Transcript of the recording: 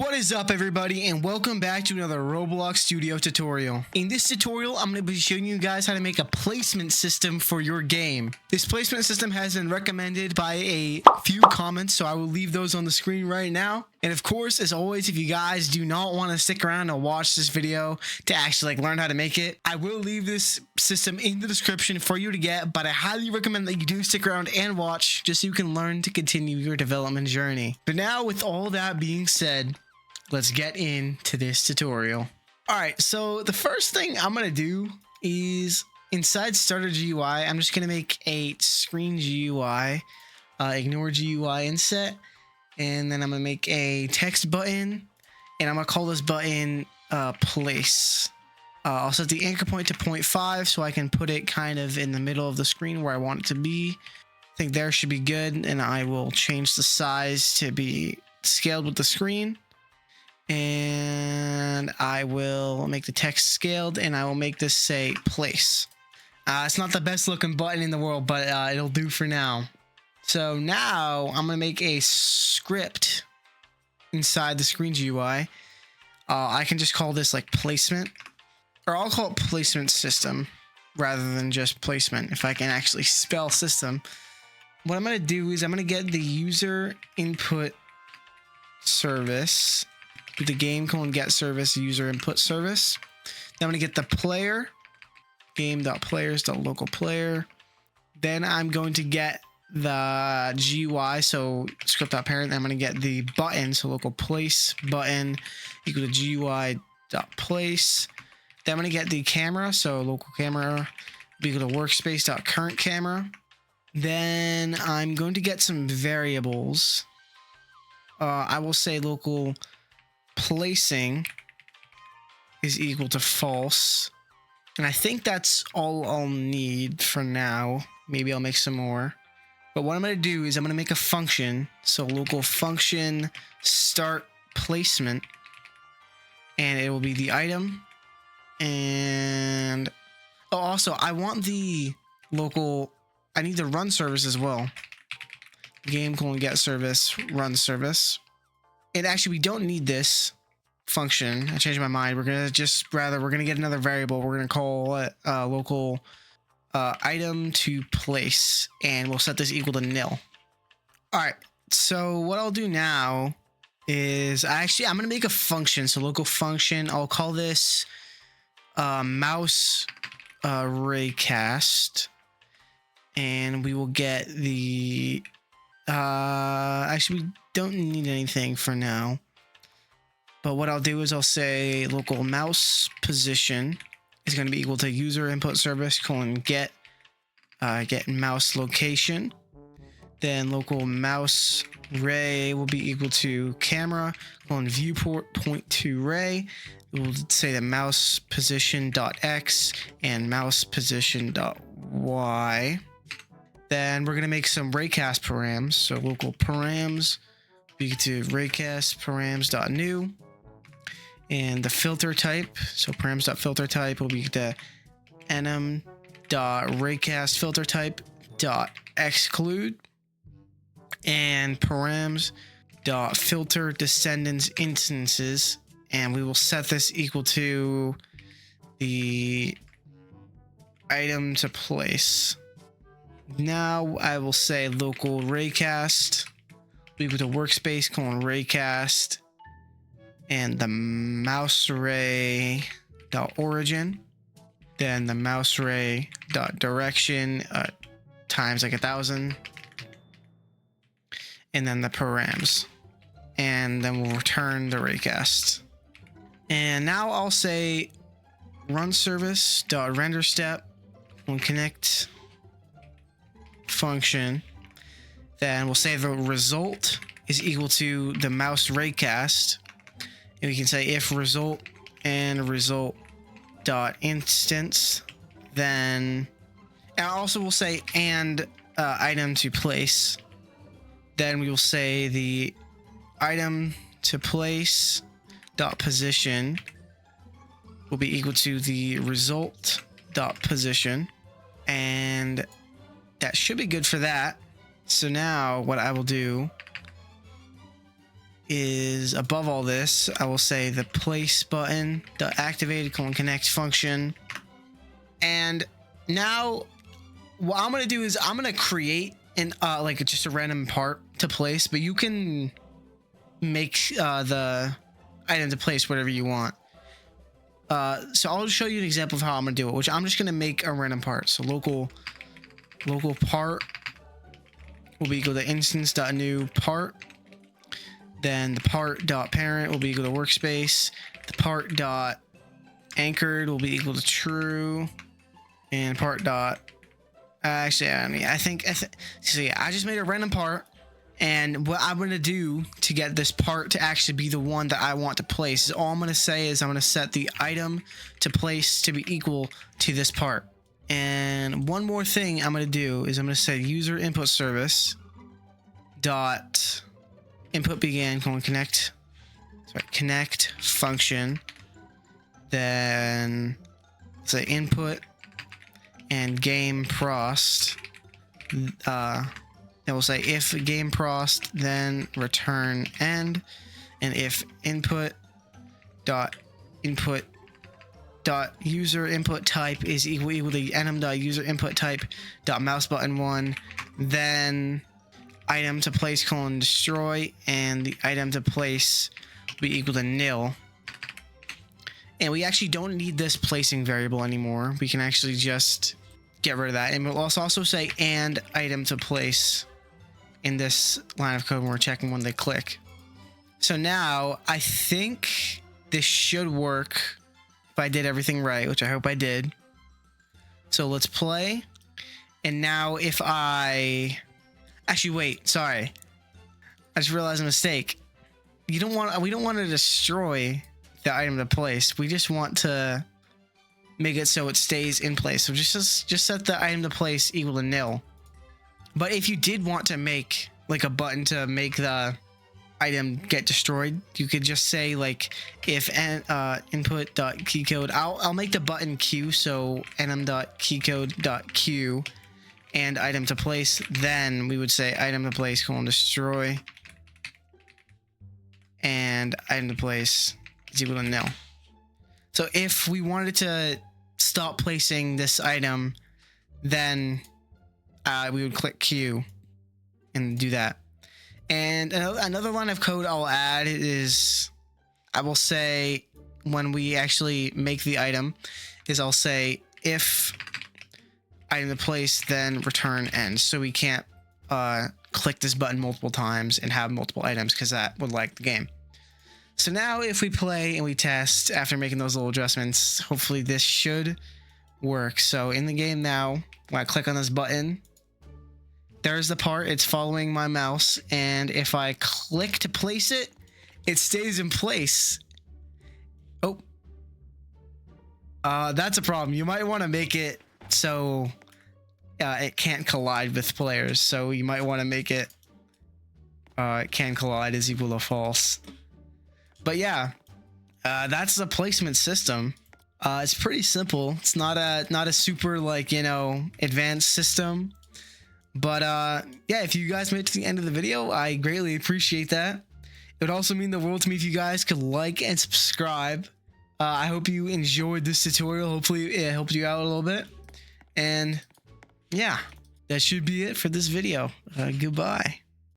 What is up, everybody, and welcome back to another Roblox Studio tutorial. In this tutorial, I'm going to be showing you guys how to make a placement system for your game. This placement system has been recommended by a few comments, so I will leave those on the screen right now. And of course, as always, if you guys do not want to stick around and watch this video to actually learn how to make it, I will leave this system in the description for you to get, but I highly recommend that you do stick around and watch just so you can learn to continue your development journey. But now, with all that being said, let's get into this tutorial. All right, so the first thing I'm gonna do is inside starter GUI, I'm just gonna make a screen GUI, ignore GUI inset, and then I'm gonna make a text button, and I'm gonna call this button place. I'll set the anchor point to 0.5 so I can put it kind of in the middle of the screen where I want it to be. I think there should be good, and I will change the size to be scaled with the screen. And I will make the text scaled, and I will make this say place. It's not the best looking button in the world, but it'll do for now. So now I'm gonna make a script inside the screen GUI. I can just call this like placement, or I'll call it placement system rather than just placement if I can actually spell system. What I'm gonna do is I'm gonna get the user input service, the game get service user input service. Then I'm gonna get the player, game.players.local player. Then I'm going to get the GUI, so script.parent. I'm gonna get the button, so local place button equal to GUI.place. Then I'm gonna get the camera, so local camera equal to workspace.current camera. Then I'm going to get some variables. I will say local placing is equal to false, and I think that's all I'll need for now. Maybe I'll make some more, but what I'm going to do is I'm going to make a function, so local function start placement, and it will be the item. And also I want the local, I need the run service as well, get service run service. And actually, we don't need this function. I changed my mind. We're gonna get another variable. We're gonna call it local item to place, and we'll set this equal to nil. All right. So what I'll do now is I'm gonna make a function. So local function. I'll call this mouse raycast, and we will get the. Actually, we don't need anything for now, but what I'll do is I'll say local mouse position is going to be equal to user input service get mouse location. Then local mouse ray will be equal to camera viewport point to ray. We'll say the mouse position .x and mouse position .y. Then we're going to make some raycast params. So local params be to raycast params.new. And the filter type, so params.filter type will be the enum.raycast filter type .exclude. And params.filter descendants instances. And we will set this equal to the item to place. Now I will say local raycast equal to workspace raycast and the mouse ray .origin, then the mouse ray .direction times like 1,000, and then the params, and then we'll return the raycast. And now I'll say run service .render step when connect function. Then we'll say the result is equal to the mouse raycast, and we can say if result and result dot instance. Then and also we'll say and item to place. Then we will say the item to place dot position will be equal to the result dot position, and that should be good for that. So now what I will do is above all this, I will say the place button, the activated connect function. And now what I'm going to do is I'm going to create an like just a random part to place, but you can make the item to place whatever you want. So I'll show you an example of how I'm going to do it, which I'm just going to make a random part. So local part will be equal to instance.new part. Then the part.parent will be equal to workspace. The part.anchored will be equal to true. And part dot, actually, I think, so yeah, I just made a random part, and what I'm going to do to get this part to actually be the one that I want to place is all I'm going to say is I'm going to set the item to place to be equal to this part. And one more thing I'm going to do is I'm going to say user input service dot input began connect function, then say input and game prost, then we'll say if game prost, then return end, and if input dot user input type is equal to enum dot user input type dot mouse button 1, then item to place destroy, and the item to place will be equal to nil. And we actually don't need this placing variable anymore. We can actually just get rid of that. And we'll also say and item to place in this line of code when we're checking when they click. So now I think this should work if I did everything right, which I hope I did. So let's play. And now if I actually wait, sorry, I just realized a mistake. We don't want to destroy the item to place. We just want to make it so it stays in place. So just set the item to place equal to nil. But if you did want to make like a button to make the item get destroyed, you could just say like if input.keycode, I'll make the button q, so enum.keycode.q and item to place, then we would say item to place destroy, and item to place is equal to nil. So if we wanted to stop placing this item, then we would click Q and do that. And another line of code I'll add is I will say when we actually make the item is I'll say if item to place, then return end. So we can't click this button multiple times and have multiple items, because that would lag the game. So now if we play and we test after making those little adjustments, hopefully this should work. So in the game now, when I click on this button, there's the part, it's following my mouse, and if I click to place it, it stays in place. Oh, that's a problem. You might want to make it so it can't collide with players. So you might want to make it it can collide is equal to false. But yeah, that's the placement system. It's pretty simple. It's not a super, like, you know, advanced system. But yeah, if you guys made it to the end of the video, I greatly appreciate that. It would also mean the world to me if you guys could like and subscribe. I hope you enjoyed this tutorial. Hopefully it helped you out a little bit. And yeah, that should be it for this video. Goodbye.